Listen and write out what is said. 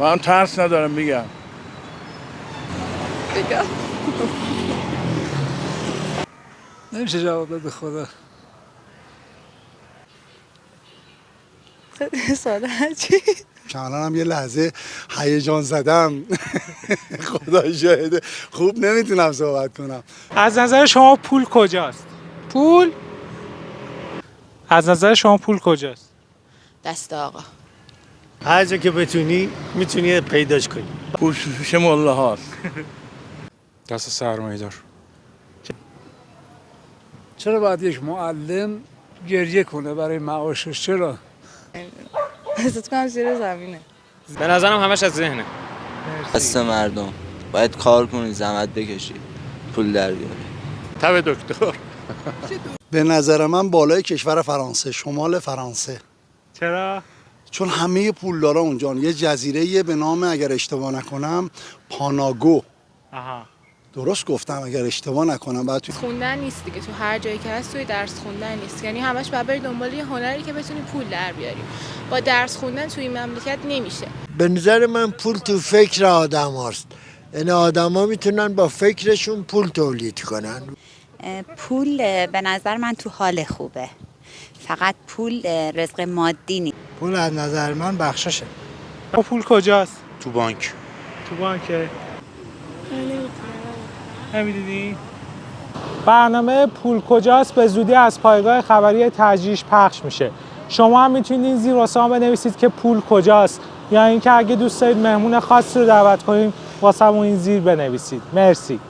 من ترس ندارم میگم. بگم نمیشه جواب داد به خدا. خیلی ساده هرچی. الان هم یه لحظه هیجان زدم. خدا شاهده خوب نمیتونم صحبت کنم. از نظر شما پول کجاست؟ پول؟ از نظر شما پول کجاست؟ دست آقا. هر جا که بتونی میتونی پیداش کنی. پوشش مله هاست. دست سرمایه‌دار. چرا باید یک معلم گریه کنه برای معاشش؟ چرا؟ حسد کنم زیر زمینه. به نظرم همش از ذهنه. دست مردم باید کار کنی، زحمت بکشی، پول در بیاری. تب دکتر. به نظر من بالای کشور فرانسه، شمال فرانسه. چرا؟ چون همه پولدارا اونجان. یه جزیره به نام اگر اشتباه نکنم پاناگو. آها. درست گفتم اگر اشتباه نکنم. بعد تو خوندن نیست دیگه، تو هر جایی که هست توی درس خوندن نیست، یعنی همش باید بری دنبال یه هنری که بتونی پول در بیاری. با درس خوندن توی این مملکت نمیشه. به نظر من پول تو فکر آدم هاست. یعنی آدم ها میتونن با فکرشون پول تولید کنن. پول به نظر من تو حال خوبه، فقط پول رزق مادی نیست. پول از نظر من بخششه. پول کجاست؟ تو بانک. تو بانکه؟ نمیدونی؟ برنامه پول کجاست به زودی از پایگاه خبری تجریش پخش میشه. شما هم میتونید زیر واسه هم بنویسید که پول کجاست، یا اینکه اگه دوست دارید مهمون خاصی رو دعوت کنیم واسه همون این زیر بنویسید. مرسی.